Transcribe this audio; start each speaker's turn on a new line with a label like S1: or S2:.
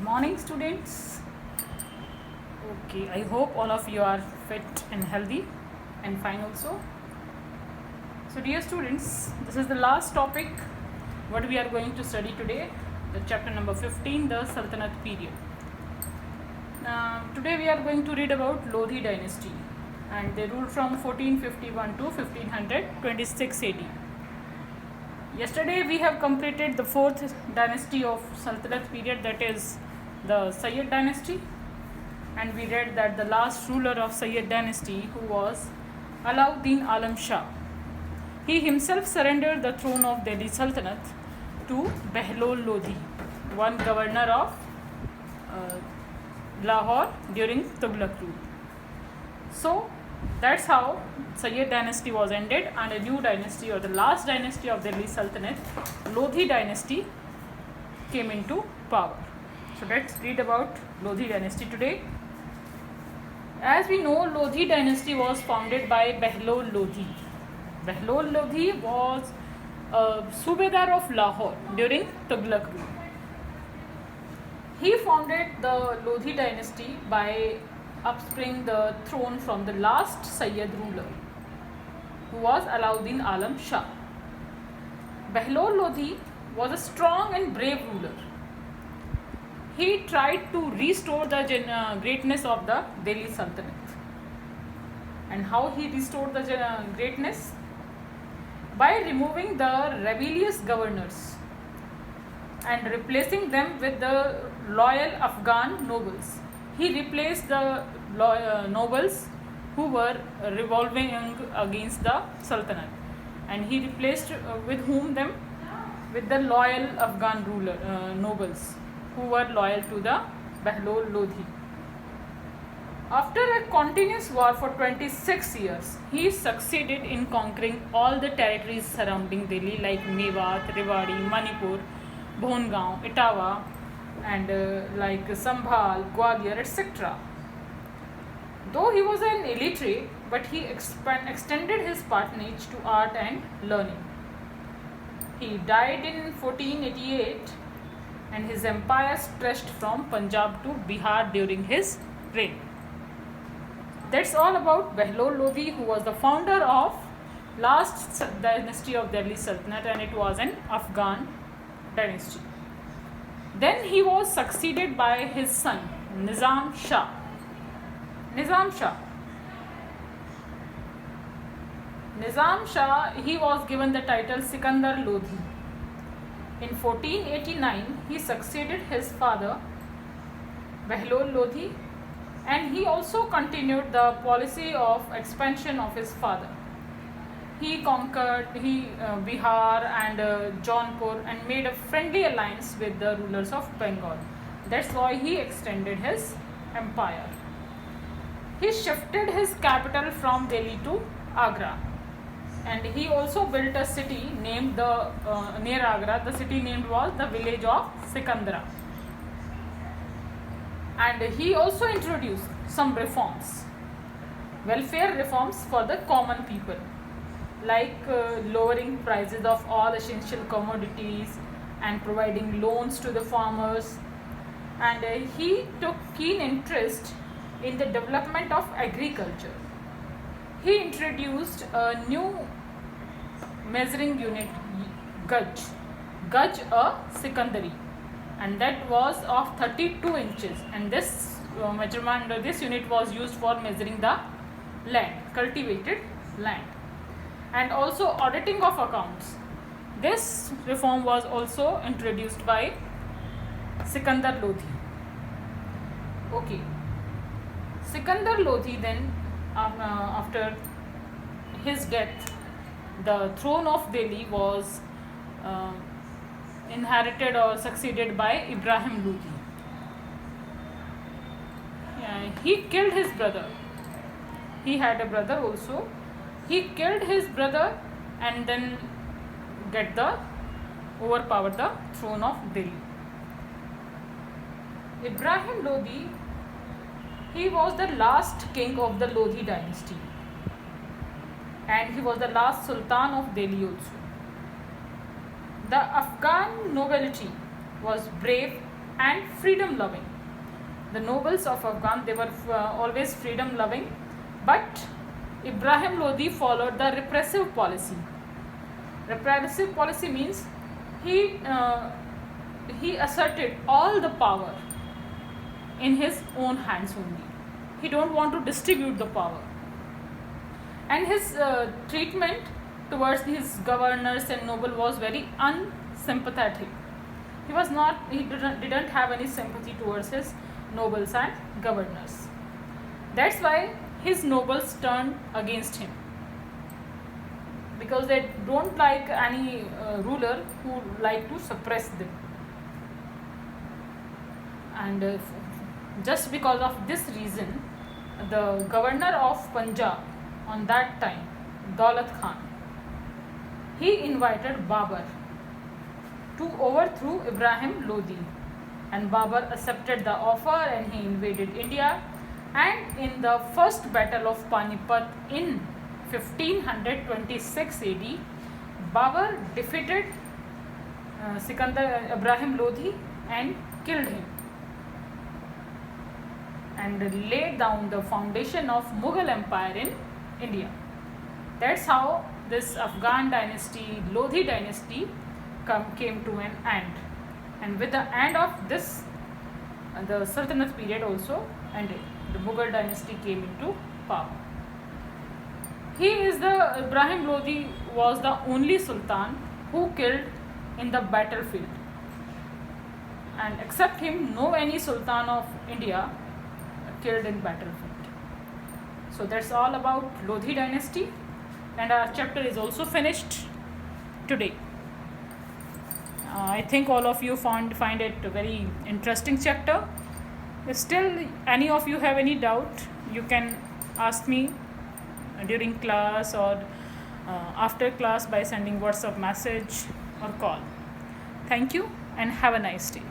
S1: Morning, students. Okay, I hope all of you are fit and healthy and fine also. So, dear students, this is the last topic what we are going to study today, the chapter number 15, the Sultanate period. Today we are going to read about Lodhi dynasty, and they ruled from 1451 to 1526 AD. Yesterday we have completed the fourth dynasty of Sultanate period, that is the Sayyid dynasty, and we read that the last ruler of Sayyid dynasty, who was Alauddin Alam Shah, he himself surrendered the throne of Delhi Sultanate to Behlol Lodhi, one governor of Lahore during Tughlaq rule. So that's how Sayyid dynasty was ended, and a new dynasty, or the last dynasty of Delhi Sultanate, Lodhi dynasty, came into power. So let's read about Lodhi dynasty today. As we know, Lodhi dynasty was founded by Behlol Lodhi. Behlol Lodhi was a Subedar of Lahore during Tughlaq rule. He founded the Lodhi dynasty by upspring the throne from the last Sayyid ruler, who was Alauddin Alam Shah. Behlol Lodhi was a strong and brave ruler. He tried to restore the greatness of the Delhi Sultanate. And how he restored the greatness? By removing the rebellious governors and replacing them with the loyal Afghan nobles. He replaced the nobles who were revolting against the Sultanate, and he replaced with the loyal Afghan nobles who were loyal to the Behlol Lodhi. After a continuous war for 26 years, he succeeded in conquering all the territories surrounding Delhi, like Mewat, Rewari, Manipur, Bhongaon, Etawah, and like Sambhal, Gwalior, etc. Though he was an illiterate, but he extended his patronage to art and learning. He died in 1488, and his empire stretched from Punjab to Bihar during his reign. That's all about Behlol Lodhi, who was the founder of last dynasty of Delhi Sultanate, and it was an Afghan dynasty. Then he was succeeded by his son Nizam Shah. Nizam Shah, he was given the title Sikandar Lodhi. In 1489, he succeeded his father Behlol Lodhi, and he also continued the policy of expansion of his father. He conquered Bihar and Jaunpur and made a friendly alliance with the rulers of Bengal. That's why he extended his empire. He shifted his capital from Delhi to Agra, and he also built a city named near Agra. The city named was the village of Sikandra. And he also introduced some reforms, welfare reforms for the common people, like lowering prices of all essential commodities and providing loans to the farmers. And he took keen interest in the development of agriculture. He introduced a new measuring unit, Gaj a Sikandari, and that was of 32 inches, and this this unit was used for measuring the land, cultivated land, and also auditing of accounts. This reform was also introduced by Sikandar Lodhi. Okay, Sikandar Lodhi then, after his death, the throne of Delhi was inherited or succeeded by Ibrahim Lodhi. He killed his brother. He had a brother also. He killed his brother and then overpowered the throne of Delhi. Ibrahim Lodhi, he was the last king of the Lodhi dynasty, and he was the last Sultan of Delhi also. The Afghan nobility was brave and freedom loving. The nobles of Afghan, they were always freedom loving, but Ibrahim Lodi followed the repressive policy. Repressive policy means he asserted all the power in his own hands only. He don't want to distribute the power, and his treatment towards his governors and noble was very unsympathetic. He didn't have any sympathy towards his nobles and governors. That's why his nobles turned against him, because they don't like any ruler who like to suppress them. And just because of this reason, the governor of Punjab on that time, Daulat Khan, he invited Babur to overthrow Ibrahim Lodi, and Babur accepted the offer and he invaded India. And in the first battle of Panipat in 1526 AD, Babur defeated Ibrahim Lodi and killed him, and laid down the foundation of Mughal Empire in India. That's how this Afghan dynasty, Lodi dynasty, came to an end. And with the end of this, the Sultanate period also ended. The Mughal dynasty came into power. Ibrahim Lodi was the only Sultan who killed in the battlefield. And except him, no any Sultan of India killed in battlefield. So that's all about Lodi dynasty, and our chapter is also finished today. I think all of you find it a very interesting chapter. If still any of you have any doubt, you can ask me during class or after class by sending WhatsApp message or call. Thank you and have a nice day.